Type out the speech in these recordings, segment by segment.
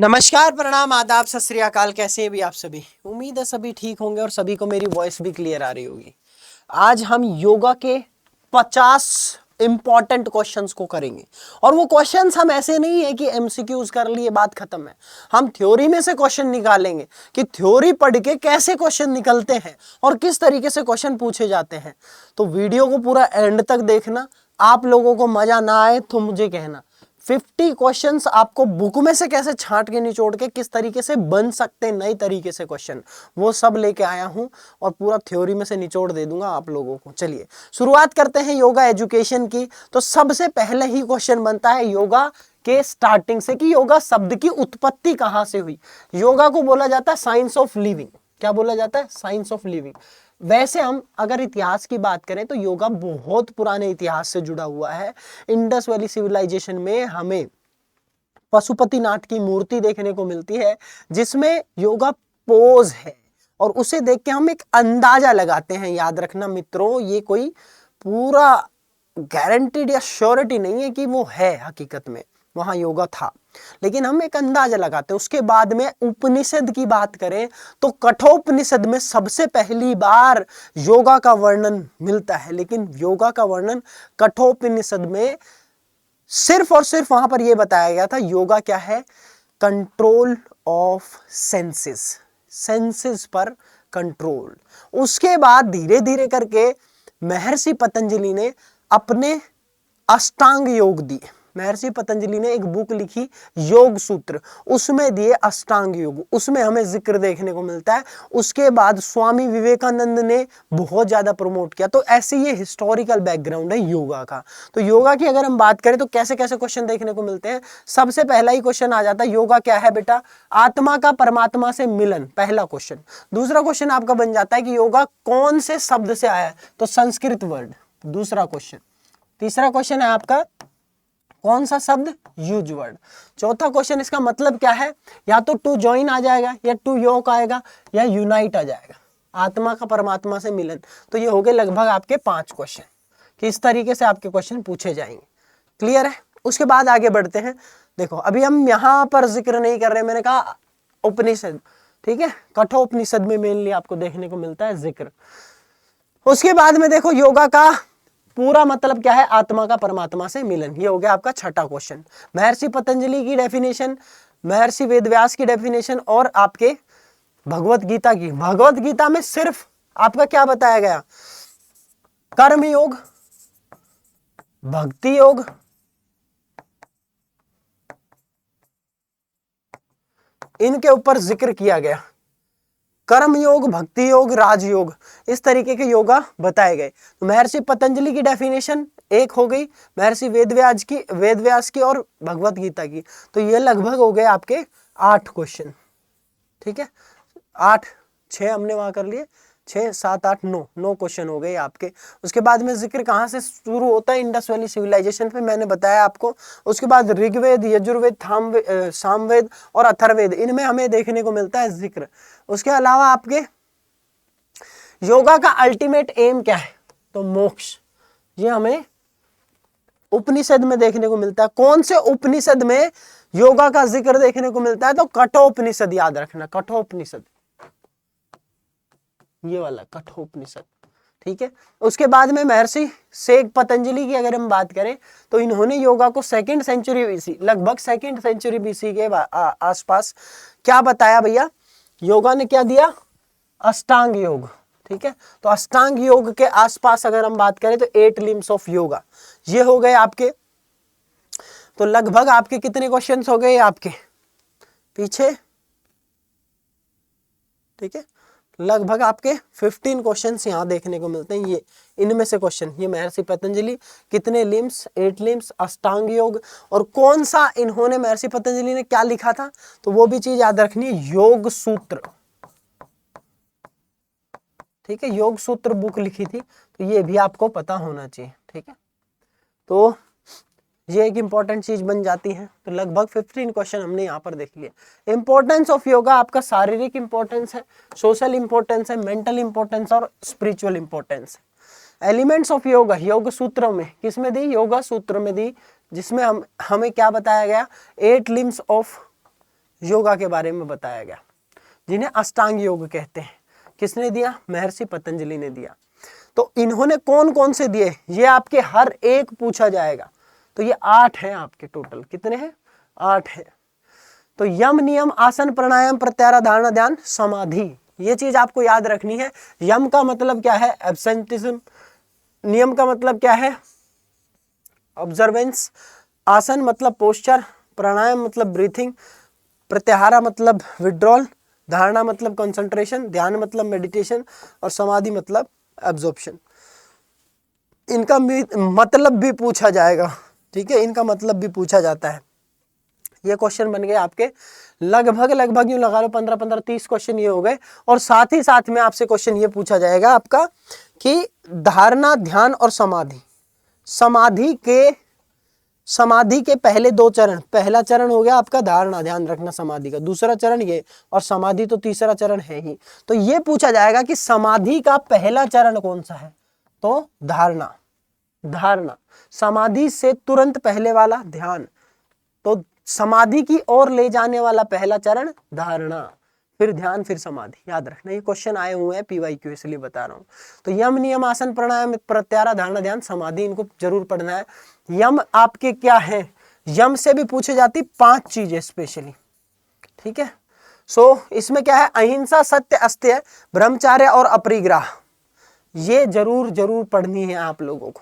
नमस्कार, प्रणाम, आदाब, सत श्री अकाल। कैसे हैं भी आप सभी? उम्मीद है सभी ठीक होंगे और सभी को मेरी वॉइस भी क्लियर आ रही होगी। आज हम योगा के 50 इंपॉर्टेंट क्वेश्चंस को करेंगे और वो क्वेश्चंस हम ऐसे नहीं है कि एमसीक्यूज कर लिए बात खत्म है। हम थ्योरी में से क्वेश्चन निकालेंगे कि थ्योरी पढ़ के कैसे क्वेश्चन निकलते हैं और किस तरीके से क्वेश्चन पूछे जाते हैं। तो वीडियो को पूरा एंड तक देखना। आप लोगों को मजा ना आए तो मुझे कहना। 50 क्वेश्चंस आपको बुक में से कैसे छांट के निचोड़ के किस तरीके से बन सकते हैं नई तरीके से क्वेश्चन, वो सब लेके आया हूं और पूरा थ्योरी में से निचोड़ दे दूंगा आप लोगों को। चलिए शुरुआत करते हैं योगा एजुकेशन की। तो सबसे पहले ही क्वेश्चन बनता है योगा के स्टार्टिंग से कि योगा शब्द की उत्पत्ति कहां से हुई। योगा को बोला जाता है साइंस ऑफ लिविंग। क्या बोला जाता है? Science of living. वैसे हम अगर इतिहास की बात करें तो योगा बहुत पुराने इतिहास से जुड़ा हुआ है। इंडस वैली सिविलाइजेशन में हमें पशुपतिनाथ की मूर्ति देखने को मिलती है जिसमें योगा पोज है और उसे देख के हम एक अंदाजा लगाते हैं। याद रखना मित्रों, ये कोई पूरा गारंटीड या श्योरिटी नहीं है कि वो है हकीकत में वहां योगा था, लेकिन हम एक अंदाजा लगाते हैं। उसके बाद में उपनिषद की बात करें तो कठोपनिषद में सबसे पहली बार योगा का वर्णन मिलता है, लेकिन योगा का वर्णन कठोपनिषद में सिर्फ और सिर्फ वहां पर यह बताया गया था योगा क्या है? कंट्रोल ऑफ सेंसेस, सेंसेस पर कंट्रोल। उसके बाद धीरे धीरे करके महर्षि पतंजलि ने अपने अष्टांग योग दिए। महर्षि पतंजलि ने एक बुक लिखी योग सूत्र, उसमें दिए अष्टांग योग, उसमें हमें जिक्र देखने को मिलता है। उसके बाद स्वामी विवेकानंद ने बहुत ज्यादा प्रमोट किया। तो ऐसे ये हिस्टोरिकल बैकग्राउंड है योगा का। तो योगा की अगर हम बात करें तो कैसे कैसे क्वेश्चन देखने को मिलते हैं। सबसे पहला ही क्वेश्चन आ जाता है योगा क्या है बेटा? आत्मा का परमात्मा से मिलन, पहला क्वेश्चन। दूसरा क्वेश्चन आपका बन जाता है कि योगा कौन से शब्द से आया है? तो संस्कृत वर्ड, दूसरा क्वेश्चन। तीसरा क्वेश्चन है आपका कौन सा शब्द? Use word. चौथा क्वेश्चन इसका मतलब क्या है? या तो टू ज्वाइन आ जाएगा या टू योक आएगा या यूनाइट आ जाएगा। आत्मा का परमात्मा से मिलन। तो ये हो गए लगभग आपके 5 क्वेश्चन कि इस तरीके से आपके क्वेश्चन पूछे जाएंगे। क्लियर है? उसके बाद आगे बढ़ते हैं। देखो अभी हम यहां पर जिक्र नहीं कर रहे, मैंने कहा उपनिषद, ठीक है, कठोपनिषद में मेनली आपको देखने को मिलता है जिक्र। उसके बाद में देखो योगा का पूरा मतलब क्या है? आत्मा का परमात्मा से मिलन। ये हो गया आपका छठा क्वेश्चन। महर्षि पतंजलि की डेफिनेशन, महर्षि वेदव्यास की डेफिनेशन और आपके भगवत गीता की। भगवत गीता में सिर्फ आपका क्या बताया गया? कर्म योग, भक्ति योग, इनके ऊपर जिक्र किया गया। कर्म योग, भक्ति योग, राजयोग, इस तरीके के योगा बताए गए। तो महर्षि पतंजलि की डेफिनेशन एक हो गई, महर्षि वेदव्यास की और भगवत गीता की। तो ये लगभग हो गए आपके 8 क्वेश्चन, ठीक है। 8, 6 हमने वहां कर लिए, 6, 7, 8, 9 क्वेश्चन हो गए आपके। उसके बाद में जिक्र कहाँ से शुरू होता है? इंडस वैली सिविलाइजेशन पे, मैंने बताया आपको। उसके बाद ऋग्वेद, यजुर्वेद, सामवेद और अथर्ववेद, इनमें हमें देखने को मिलता है जिक्र। उसके अलावा आपके योगा का अल्टीमेट एम क्या है? तो मोक्ष। ये हमें उपनिषद में देखने को मिलता है। कौन से उपनिषद में योगा का जिक्र देखने को मिलता है? तो कठोपनिषद, याद रखना, कठोपनिषद, ये वाला कठोपनिषद, ठीक है। उसके बाद में महर्षि शेख पतंजलि की अगर हम बात करें तो इन्होंने योगा को 2nd सेंचुरी बीसी, लगभग 2nd सेंचुरी बीसी के आसपास क्या बताया भैया? योगा ने क्या दिया? अष्टांग योग, ठीक है। तो अष्टांग योग के आसपास अगर हम बात करें तो 8 लिम्स ऑफ योगा, ये हो गए आपके। तो लगभग आपके कितने क्वेश्चंस हो गए आपके पीछे? ठीक है, लगभग आपके 15 क्वेश्चंस यहाँ देखने को मिलते हैं। ये इनमें से क्वेश्चन, ये महर्षि पतंजलि, कितने लिम्स? 8 लिम्स, अष्टांग योग, और कौन सा इन्होंने, महर्षि पतंजलि ने क्या लिखा था? तो वो भी चीज याद रखनी है, योग सूत्र, ठीक है। योग सूत्र बुक लिखी थी, तो ये भी आपको पता होना चाहिए, ठीक है। तो ये एक इंपॉर्टेंट चीज बन जाती है। तो लगभग 15 क्वेश्चन हमने यहाँ पर देख लिए। इंपॉर्टेंस ऑफ योगा आपका शारीरिक इंपॉर्टेंस है, सोशल इंपॉर्टेंस है, मेंटल इंपॉर्टेंस और स्पिरिचुअल इंपॉर्टेंस है। एलिमेंट्स ऑफ योगा, योग सूत्र में किसमें दी? योगा सूत्र में दी, जिसमें हमें क्या बताया गया? 8 लिम्स ऑफ योगा के बारे में बताया गया, जिन्हें अष्टांग योग कहते हैं। किसने दिया? महर्षि पतंजलि ने दिया। तो इन्होंने कौन कौन से दिए, ये आपके हर एक पूछा जाएगा। तो ये 8 हैं आपके टोटल। कितने हैं? 8 हैं। तो यम, नियम, आसन, प्राणायाम, प्रत्याहार, धारणा, ध्यान, समाधि, ये चीज आपको याद रखनी है। यम का मतलब क्या है? एब्सेंटिज्म। नियम का मतलब क्या है? ऑब्जर्वेंस। आसन मतलब पोस्चर। प्राणायाम मतलब ब्रीथिंग। प्रत्याहार मतलब विड्रॉल। धारणा मतलब कंसंट्रेशन। ध्यान मतलब मेडिटेशन। और समाधि मतलब एब्जॉर्प्शन। इनका मतलब भी पूछा जाएगा, ठीक है, इनका मतलब भी पूछा जाता है। ये क्वेश्चन बन गए आपके लगभग यूं लगा लो 15-15-30 क्वेश्चन ये हो गए। और साथ ही साथ में आपसे क्वेश्चन ये पूछा जाएगा आपका कि धारणा, ध्यान और समाधि, समाधि के पहले 2 चरण, पहला चरण हो गया आपका धारणा, ध्यान रखना समाधि का, दूसरा चरण ये, और समाधि तो तीसरा चरण है ही। तो ये पूछा जाएगा कि समाधि का पहला चरण कौन सा है? तो धारणा। समाधि से तुरंत पहले वाला ध्यान। तो समाधि की ओर ले जाने वाला पहला चरण धारणा, फिर ध्यान, फिर समाधि। याद रखना, ये क्वेश्चन आए हुए हैं PYQ, इसलिए बता रहा हूं। तो यम, नियम, आसन, प्राणायाम, प्रत्याहार, धारणा, ध्यान, समाधि, इनको जरूर पढ़ना है। यम आपके क्या है? यम से भी पूछे जाती 5 चीजें स्पेशली, ठीक है। सो इसमें क्या है? अहिंसा, सत्य, अस्तेय, ब्रह्मचर्य और अपरिग्रह। ये जरूर पढ़नी है आप लोगों को।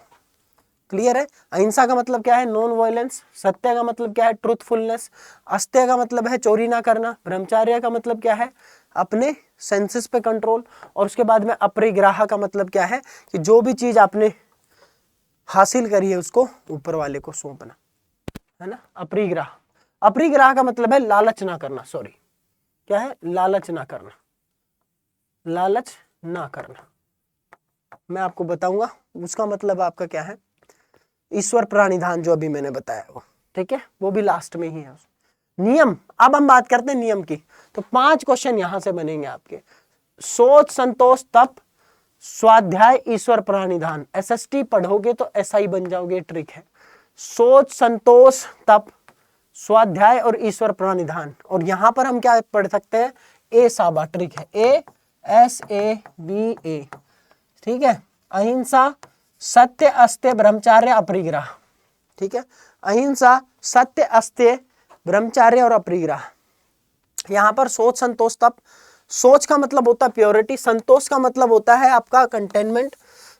क्लियर है? अहिंसा का मतलब क्या है? Non violence. सत्य का मतलब क्या है? ट्रूथफुलनेस। अस्तेय का मतलब है चोरी ना करना। ब्रह्मचर्य का मतलब क्या है? अपने सेंसेस पे कंट्रोल। और उसके बाद में अपरिग्रह का मतलब क्या है? कि जो भी चीज आपने हासिल करी है उसको ऊपर वाले को सौंपना, है ना। अपरिग्रह का मतलब है लालच ना करना। सॉरी, क्या है? लालच ना करना। मैं आपको बताऊंगा उसका मतलब आपका क्या है। ईश्वर प्राणिधान जो अभी मैंने बताया वो, ठीक है, वो भी लास्ट में ही है। नियम, अब हम बात करते हैं नियम की। तो 5 क्वेश्चन यहां से बनेंगे आपके। सोच, संतोष, तप, स्वाध्याय, ईश्वर प्राणिधान। SST पढ़ोगे तो SI बन जाओगे, ट्रिक है। सोच, संतोष, तप, स्वाध्याय और ईश्वर प्राणिधान। और यहां पर हम क्या पढ़ सकते हैं? ASABA ट्रिक है, ASABA, ठीक है। अहिंसा, सत्य, अस्तेय, ब्रह्मचर्य, अपरिग्रह, ठीक है। अहिंसा, सत्य, अस्तेय, ब्रह्मचर्य और अपरिग्रह। यहां पर सोच, संतोष, तप। सोच का मतलब होता है प्योरिटी, संतोष का मतलब होता है आपका कंटेनमेंट,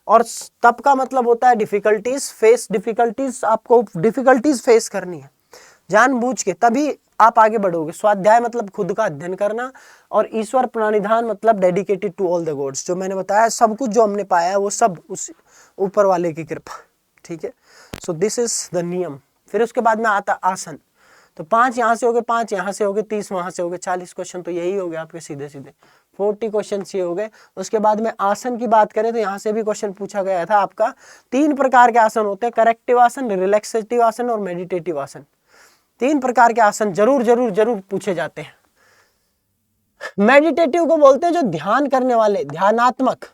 और तप का मतलब होता है डिफिकल्टीज। आपको डिफिकल्टीज फेस करनी है जानबूझ के, तभी आप आगे बढ़ोगे। स्वाध्याय मतलब खुद का अध्ययन करना, और ईश्वर प्राणिधान मतलब dedicated to all the gods. जो मैंने बताया सब कुछ जो हमने पाया है वो सब उस ऊपर वाले की कृपा, ठीक है। सो दिस इज द नियम। फिर उसके बाद में आता आसन। तो 5 यहाँ से हो गए, 5 यहाँ से हो गए, 30 वहां से हो गए, 40 क्वेश्चन तो यही हो गए आपके सीधे 40 क्वेश्चन ये हो गए। उसके बाद में आसन की बात करें तो यहाँ से भी क्वेश्चन पूछा गया था आपका। 3 प्रकार के आसन होते हैं, करेक्टिव आसन, रिलैक्सेटिव आसन और मेडिटेटिव आसन। 3 प्रकार के आसन जरूर पूछे जाते हैं। मेडिटेटिव को बोलते हैं जो ध्यान करने वाले, ध्यानात्मक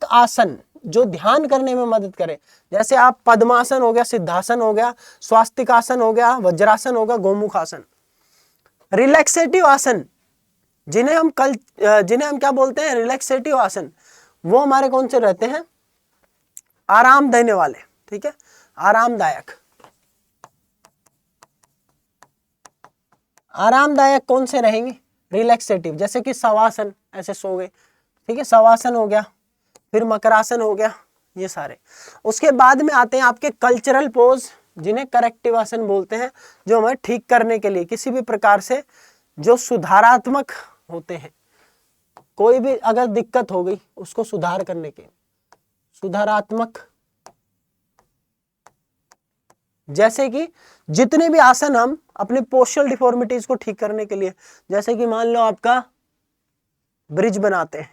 आसन, जो ध्यान करने में मदद करे। जैसे आप पद्मासन हो गया, सिद्धासन हो गया, स्वास्तिकासन हो गया, वज्रासन हो गया, गोमुख आसन। रिलैक्सेटिव आसन, जिन्हें हम क्या बोलते हैं? रिलैक्सेटिव आसन। वो हमारे कौन से रहते हैं? आराम देने वाले, ठीक है, आरामदायक कौन से रहेंगे? रिलैक्सेटिव, जैसे कि शवासन, ऐसे सो गए, ठीक है, शवासन हो गया, फिर मकरासन हो गया, ये सारे। उसके बाद में आते हैं आपके कल्चरल पोज, जिन्हें करेक्टिव आसन बोलते हैं, जो हमें ठीक करने के लिए, किसी भी प्रकार से जो सुधारात्मक होते हैं। कोई भी अगर दिक्कत हो गई उसको सुधार करने के, सुधारात्मक। जैसे कि जितने भी आसन हम अपने पोस्चरल डिफॉर्मिटीज को ठीक करने के लिए, जैसे कि मान लो आपका ब्रिज बनाते हैं,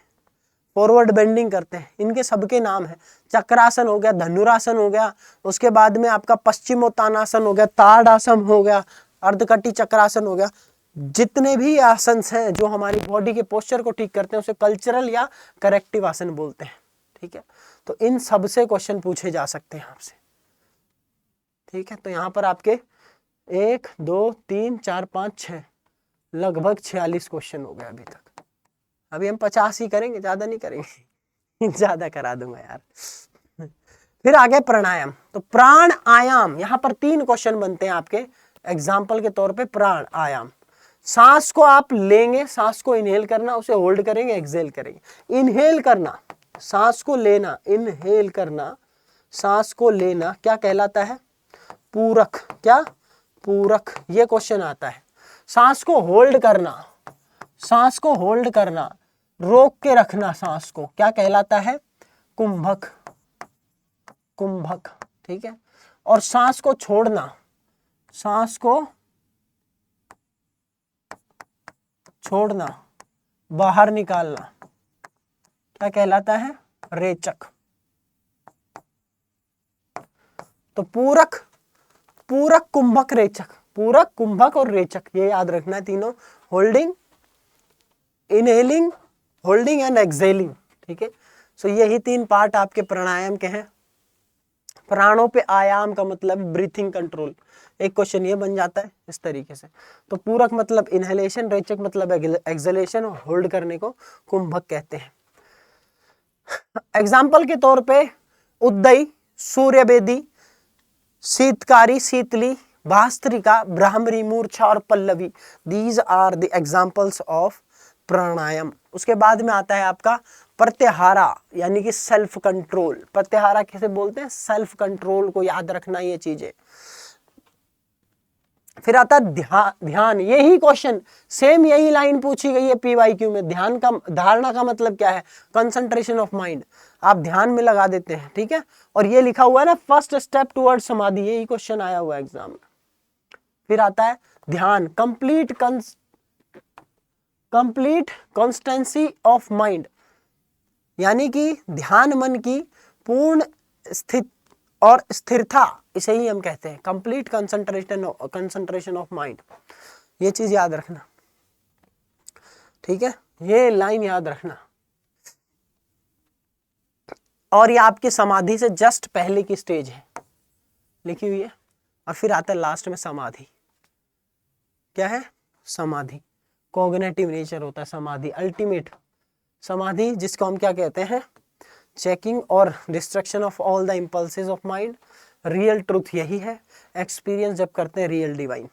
फॉरवर्ड बेंडिंग करते हैं, इनके सबके नाम है। चक्रासन हो गया, धनुरासन हो गया, उसके बाद में आपका पश्चिमोत्तानासन हो गया, ताड़ासन हो गया, अर्धकटी चक्रासन हो गया। जितने भी आसन हैं जो हमारी बॉडी के पोस्चर को ठीक करते हैं उसे कल्चरल या करेक्टिव आसन बोलते हैं, ठीक है। तो इन सब से क्वेश्चन पूछे जा सकते हैं आपसे, ठीक है। तो यहाँ पर आपके 1 2 3 4 5 6, लगभग 46 क्वेश्चन हो गए अभी तक। अभी हम 50 ही करेंगे, ज्यादा नहीं करेंगे ज्यादा करा दूंगा यार। फिर आगे प्राणायाम। तो प्राण आयाम, यहां पर 3 क्वेश्चन बनते हैं आपके एग्जाम्पल के तौर पे। प्राण आयाम, सांस को आप लेंगे, सांस को इनहेल करना, उसे होल्ड करेंगे, एक्सहेल करेंगे। इनहेल करना, सांस को लेना, इनहेल करना, सांस को लेना क्या कहलाता है? पूरक। क्या? पूरक, ये क्वेश्चन आता है। सांस को होल्ड करना, सांस को होल्ड करना, रोक के रखना सांस को, क्या कहलाता है? कुंभक। कुंभक, ठीक है। और सांस को छोड़ना, सांस को छोड़ना, बाहर निकालना, क्या कहलाता है? रेचक। तो पूरक, पूरक, कुंभक, रेचक। पूरक, कुंभक और रेचक, ये याद रखना है तीनों। Holding, inhaling, holding and exhaling, ठीक है। सो यही 3 पार्ट आपके प्राणायाम के हैं। प्राणों पे आयाम का मतलब ब्रीथिंग कंट्रोल। एक क्वेश्चन ये बन जाता है इस तरीके से। तो पूरक मतलब इनहेलेशन, रेचक मतलब एक्सहेलेशन, और होल्ड करने को कुंभक कहते हैं। एग्जाम्पल के तौर पे उद्दई, सूर्यवेदी, शीतकारी, शीतली, भास्त्रिका, ब्राह्मरी, मूर्छा और pallavi, these are the examples of pranayama. उसके बाद में आता है आपका प्रत्याहारा, यानी कि सेल्फ कंट्रोल। प्रत्याहारा किसे बोलते हैं? सेल्फ कंट्रोल को याद रखना ये चीजें। फिर आता है ध्यान। यही क्वेश्चन, सेम यही लाइन पूछी गई है पीवाईक्यू में। ध्यान का, धारणा का मतलब क्या है? Concentration of mind. आप ध्यान में लगा देते हैं, ठीक है। और ये लिखा हुआ है ना, फर्स्ट स्टेप टुवर्ड समाधि, यही क्वेश्चन आया हुआ है एग्जाम में। फिर आता है ध्यान, कंप्लीट कॉन्स्टेंसी ऑफ माइंड, यानी कि ध्यान मन की पूर्ण स्थित और स्थिरता, इसे ही हम कहते हैं कंप्लीट कंसंट्रेशन ऑफ माइंड। ये चीज याद रखना, ठीक है। ये लाइन याद रखना। और ये आपके समाधि से जस्ट पहले की स्टेज है, लिखी हुई है। और फिर आता है लास्ट में समाधि। क्या है? समाधि। कॉग्निटिव नेचर होता है समाधि, अल्टीमेट समाधि, जिसको हम क्या कहते हैं? चेकिंग और destruction of all the impulses of mind. Real truth यही है, एक्सपीरियंस जब करते हैं रियल डिवाइन।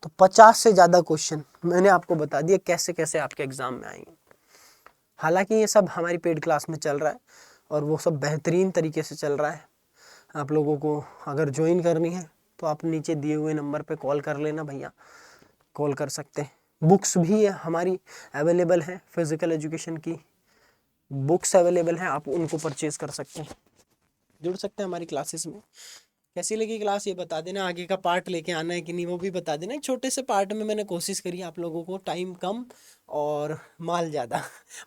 तो 50 से ज्यादा क्वेश्चन मैंने आपको बता दिया कैसे कैसे आपके एग्जाम में आएंगे। हालांकि ये सब हमारी पेड क्लास में चल रहा है और वो सब बेहतरीन तरीके से चल रहा है। आप लोगों को अगर ज्वाइन करनी है तो आप नीचे दिए हुए नंबर पे कॉल कर लेना भैया, कॉल कर सकते हैं। बुक्स भी हमारी अवेलेबल हैं, फिजिकल एजुकेशन की बुक्स अवेलेबल हैं, आप उनको परचेज कर सकते हैं, जुड़ सकते हैं हमारी क्लासेस में। कैसी लगी क्लास ये बता देना, आगे का पार्ट लेके आना है कि नहीं वो भी बता देना। एक छोटे से पार्ट में मैंने कोशिश करी आप लोगों को टाइम कम और माल ज़्यादा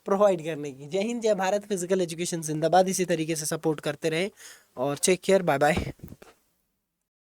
प्रोवाइड करने की। जय हिंद, जय भारत। फिजिकल एजुकेशन जिंदाबाद। इसी तरीके से सपोर्ट करते रहे और टेक केयर, बाय बाय।